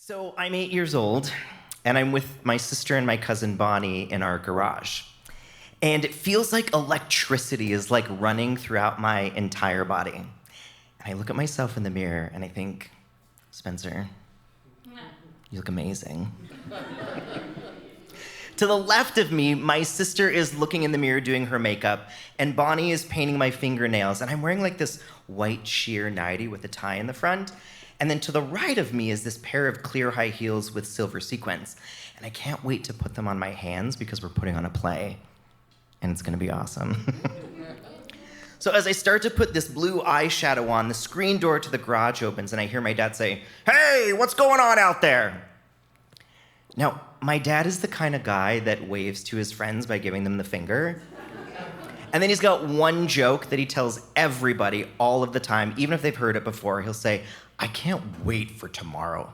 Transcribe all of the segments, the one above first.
So I'm 8 years old, and I'm with my sister and my cousin Bonnie in our garage. And it feels like electricity is like running throughout my entire body. And I look at myself in the mirror and I think, Spencer, you look amazing. To the left of me, my sister is looking in the mirror doing her makeup, and Bonnie is painting my fingernails, and I'm wearing like this white sheer nightie with a tie in the front. And then to the right of me is this pair of clear high heels with silver sequins. And I can't wait to put them on my hands because we're putting on a play. And it's gonna be awesome. So as I start to put this blue eyeshadow on, the screen door to the garage opens and I hear my dad say, "Hey, what's going on out there?" Now, my dad is the kind of guy that waves to his friends by giving them the finger. And then he's got one joke that he tells everybody all of the time, even if they've heard it before. He'll say, "I can't wait for tomorrow."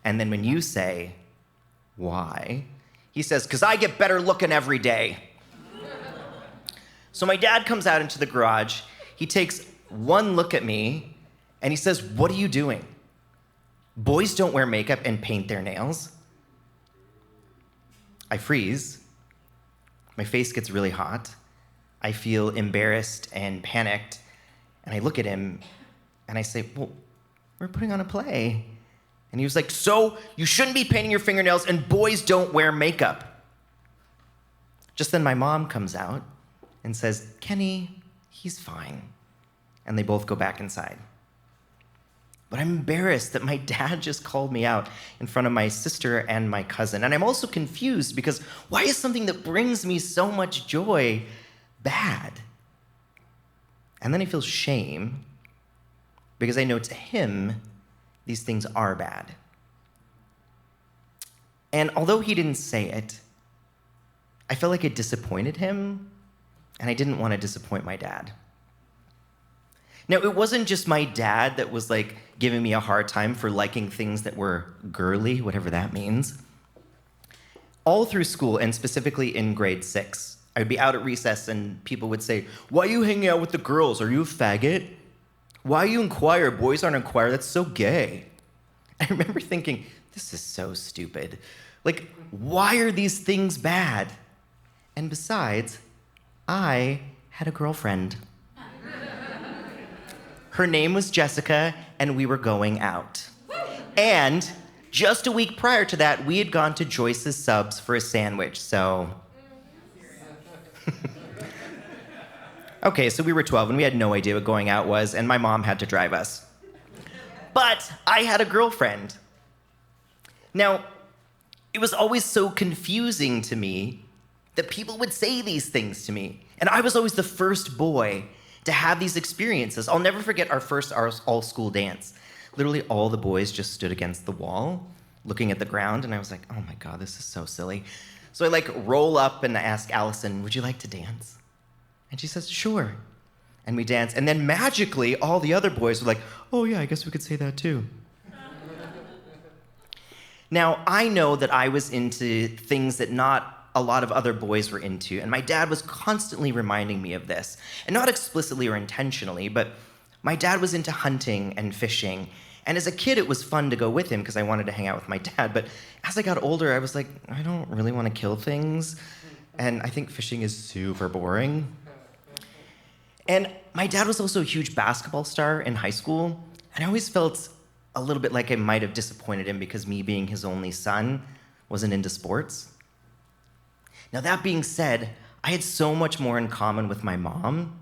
And then when you say, "Why?" he says, "'Cause I get better looking every day." So my dad comes out into the garage, he takes one look at me, and he says, "What are you doing? Boys don't wear makeup and paint their nails." I freeze. My face gets really hot. I feel embarrassed and panicked, and I look at him, and I say, "Well, we're putting on a play." And he was like, "So you shouldn't be painting your fingernails, and boys don't wear makeup." Just then my mom comes out and says, "Kenny, he's fine." And they both go back inside. But I'm embarrassed that my dad just called me out in front of my sister and my cousin. And I'm also confused because why is something that brings me so much joy bad? And then I feel shame because I know to him, these things are bad. And although he didn't say it, I felt like it disappointed him, and I didn't want to disappoint my dad. Now, it wasn't just my dad that was like giving me a hard time for liking things that were girly, whatever that means. All through school, and specifically in grade 6, I would be out at recess and people would say, "Why are you hanging out with the girls? Are you a faggot? Why are you in choir? Boys aren't in choir. That's so gay." I remember thinking, this is so stupid. Like, why are these things bad? And besides, I had a girlfriend. Her name was Jessica, and we were going out. And just a week prior to that, we had gone to Joyce's Subs for a sandwich, so... Okay, so we were 12, and we had no idea what going out was, and my mom had to drive us. But I had a girlfriend. Now, it was always so confusing to me that people would say these things to me. And I was always the first boy to have these experiences. I'll never forget our first all-school dance. Literally all the boys just stood against the wall, looking at the ground, and I was like, oh my God, this is so silly. So I like roll up and I ask Allison, "Would you like to dance?" And she says, "Sure." And we dance, and then magically all the other boys were like, "Oh yeah, I guess we could say that too." Now, I know that I was into things that not a lot of other boys were into, and my dad was constantly reminding me of this. And not explicitly or intentionally, but my dad was into hunting and fishing. And as a kid, it was fun to go with him because I wanted to hang out with my dad. But as I got older, I was like, I don't really want to kill things. And I think fishing is super boring. And my dad was also a huge basketball star in high school. And I always felt a little bit like I might have disappointed him because me being his only son wasn't into sports. Now, that being said, I had so much more in common with my mom.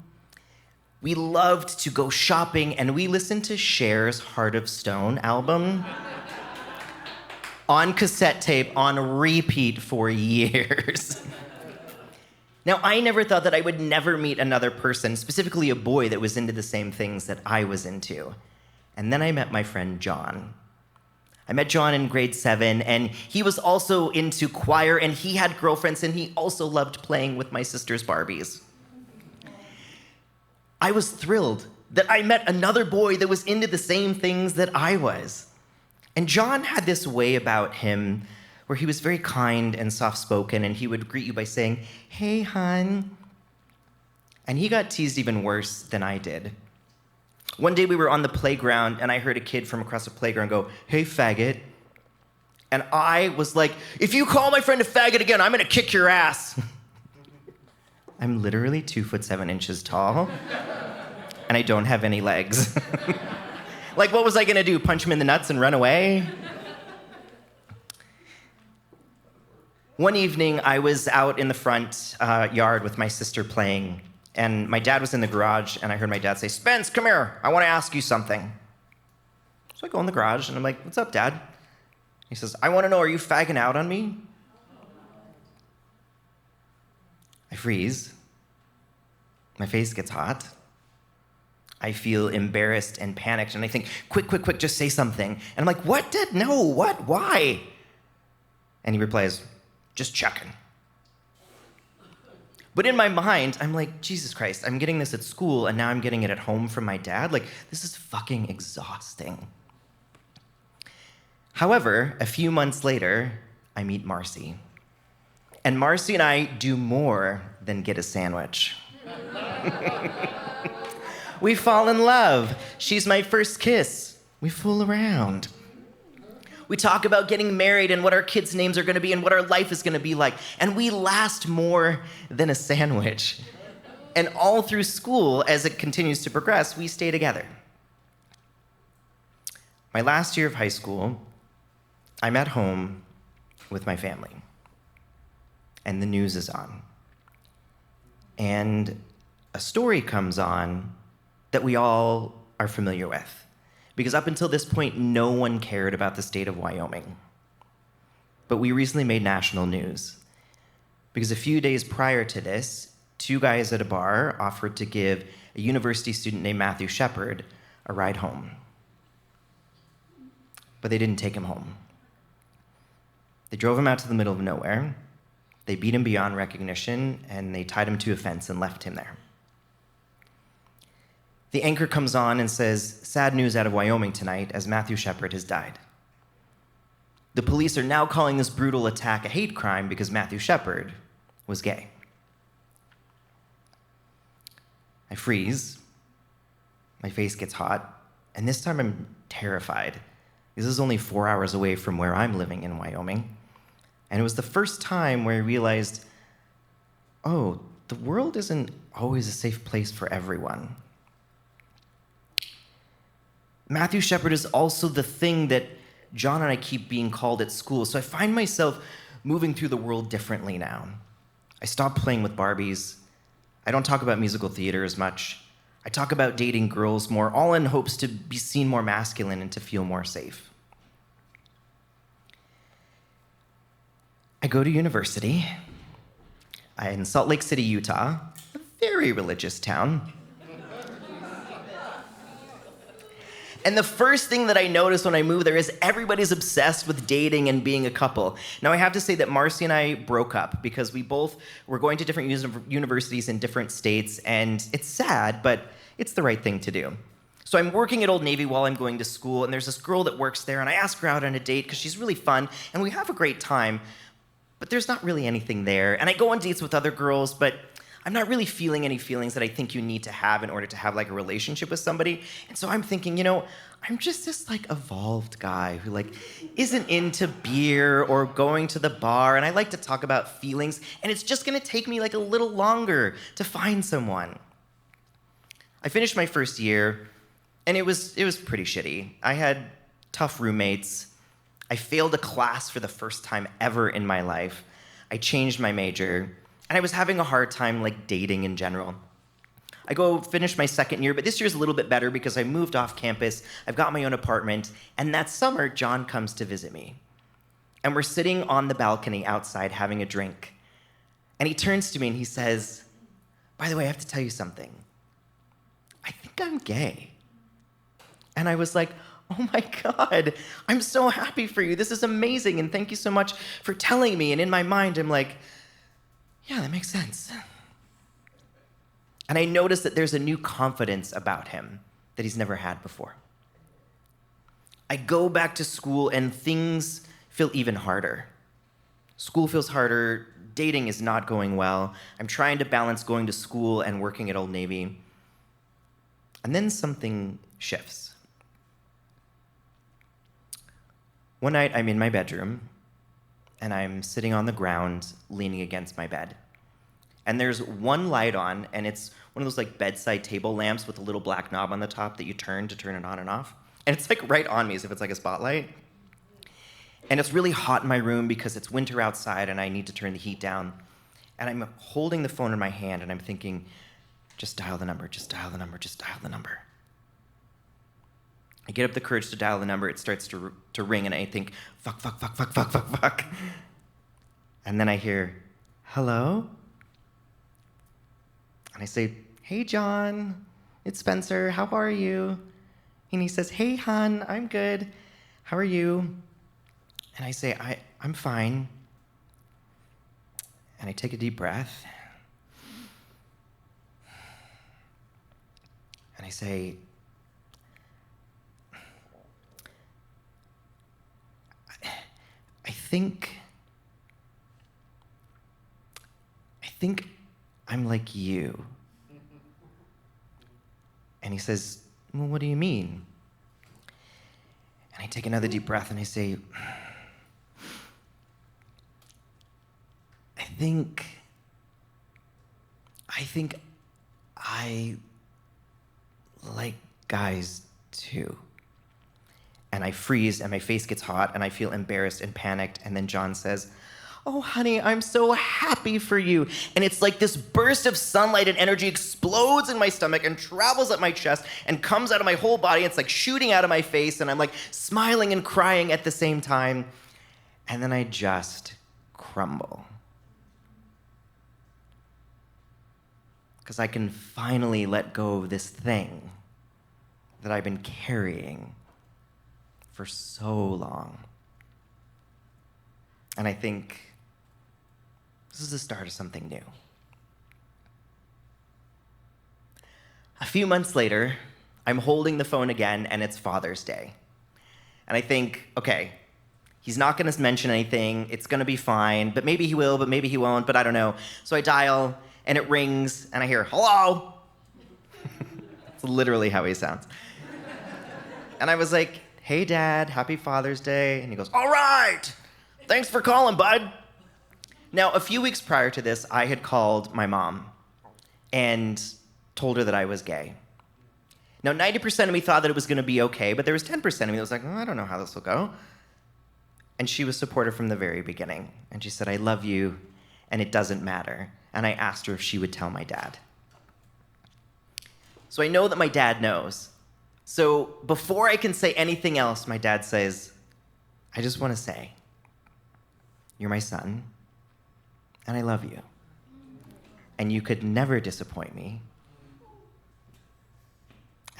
We loved to go shopping, and we listened to Cher's Heart of Stone album on cassette tape on repeat for years. Now, I never thought that I would never meet another person, specifically a boy that was into the same things that I was into. And then I met my friend John. I met John in grade 7, and he was also into choir, and he had girlfriends, and he also loved playing with my sister's Barbies. I was thrilled that I met another boy that was into the same things that I was. And John had this way about him where he was very kind and soft-spoken, and he would greet you by saying, "Hey, hon." And he got teased even worse than I did. One day we were on the playground, and I heard a kid from across the playground go, "Hey, faggot." And I was like, if you call my friend a faggot again, I'm gonna kick your ass. I'm literally 2'7" tall, and I don't have any legs. Like, what was I gonna do? Punch him in the nuts and run away? One evening, I was out in the front yard with my sister playing, and my dad was in the garage, and I heard my dad say, Spence, come here, I wanna ask you something. So I go in the garage, and I'm like, what's up, Dad? He says, I wanna know, are you fagging out on me? I freeze. My face gets hot. I feel embarrassed and panicked, and I think, quick, just say something. And I'm like, what, Dad? No, what, why? And he replies, just checking. But in my mind, I'm like, Jesus Christ, I'm getting this at school, and now I'm getting it at home from my dad? Like, this is fucking exhausting. However, a few months later, I meet Marcy. And Marcy and I do more than get a sandwich. We fall in love. She's my first kiss. We fool around. We talk about getting married and what our kids' names are gonna be and what our life is gonna be like. And we last more than a sandwich. And all through school, as it continues to progress, we stay together. My last year of high school, I'm at home with my family. And the news is on. And a story comes on that we all are familiar with. Because up until this point, no one cared about the state of Wyoming. But we recently made national news. Because a few days prior to this, two guys at a bar offered to give a university student named Matthew Shepard a ride home. But they didn't take him home. They drove him out to the middle of nowhere. They beat him beyond recognition, and they tied him to a fence and left him there. The anchor comes on and says, sad news out of Wyoming tonight, as Matthew Shepard has died. The police are now calling this brutal attack a hate crime because Matthew Shepard was gay. I freeze. My face gets hot, and this time I'm terrified. This is only 4 hours away from where I'm living in Wyoming. And it was the first time where I realized, oh, the world isn't always a safe place for everyone. Matthew Shepard is also the thing that John and I keep being called at school, so I find myself moving through the world differently now. I stopped playing with Barbies. I don't talk about musical theater as much. I talk about dating girls more, all in hopes to be seen more masculine and to feel more safe. I go to university in Salt Lake City, Utah, a very religious town. And the first thing that I noticed when I moved there is everybody's obsessed with dating and being a couple. Now, I have to say that Marcy and I broke up because we both were going to different universities in different states, and it's sad, but it's the right thing to do. So I'm working at Old Navy while I'm going to school, and there's this girl that works there, and I ask her out on a date because she's really fun, and we have a great time, but there's not really anything there. And I go on dates with other girls, but I'm not really feeling any feelings that I think you need to have in order to have like a relationship with somebody. And so I'm thinking, I'm just this like evolved guy who like isn't into beer or going to the bar, and I like to talk about feelings, and it's just gonna take me like a little longer to find someone. I finished my first year, and it was pretty shitty. I had tough roommates. I failed a class for the first time ever in my life. I changed my major. And I was having a hard time like dating in general. I go finish my second year, but this year's a little bit better because I moved off campus, I've got my own apartment, and that summer, John comes to visit me. And we're sitting on the balcony outside having a drink. And he turns to me and he says, by the way, I have to tell you something. I think I'm gay. And I was like, oh my God, I'm so happy for you. This is amazing, and thank you so much for telling me. And in my mind, I'm like, yeah, that makes sense. And I noticed that there's a new confidence about him that he's never had before. I go back to school and things feel even harder. School feels harder, dating is not going well. I'm trying to balance going to school and working at Old Navy. And then something shifts. One night, I'm in my bedroom, and I'm sitting on the ground, leaning against my bed. And there's one light on, and it's one of those like bedside table lamps with a little black knob on the top that you turn to turn it on and off. And it's like right on me as if it's like a spotlight. And it's really hot in my room because it's winter outside and I need to turn the heat down. And I'm holding the phone in my hand and I'm thinking, just dial the number, just dial the number, just dial the number. I get up the courage to dial the number, it starts to ring, and I think, fuck, fuck, fuck, fuck, fuck, fuck, fuck. And then I hear, hello? And I say, hey, John, it's Spencer, how are you? And he says, hey, hon, I'm good, how are you? And I say, I'm fine. And I take a deep breath. And I say, I think I'm like you. And he says, well, what do you mean? And I take another deep breath and I say, I think I like guys too. And I freeze and my face gets hot and I feel embarrassed and panicked. And then John says, oh, honey, I'm so happy for you. And it's like this burst of sunlight and energy explodes in my stomach and travels up my chest and comes out of my whole body. It's like shooting out of my face and I'm like smiling and crying at the same time. And then I just crumble. Because I can finally let go of this thing that I've been carrying for so long. And I think this is the start of something new. A few months later, I'm holding the phone again, and it's Father's Day. And I think, okay, he's not gonna mention anything, it's gonna be fine, but maybe he will, but maybe he won't, but I don't know. So I dial, and it rings, and I hear, hello? That's literally how he sounds. And I was like, hey, Dad, happy Father's Day. And he goes, all right, thanks for calling, bud. Now, a few weeks prior to this, I had called my mom and told her that I was gay. Now, 90% of me thought that it was gonna be okay, but there was 10% of me that was like, oh, I don't know how this will go. And she was supportive from the very beginning. And she said, I love you, and it doesn't matter. And I asked her if she would tell my dad. So I know that my dad knows. So before I can say anything else, my dad says, I just want to say, you're my son, and I love you. And you could never disappoint me.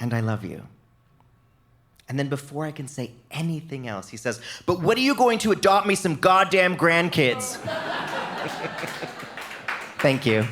And I love you. And then before I can say anything else, he says, but when are you going to adopt me some goddamn grandkids? Thank you.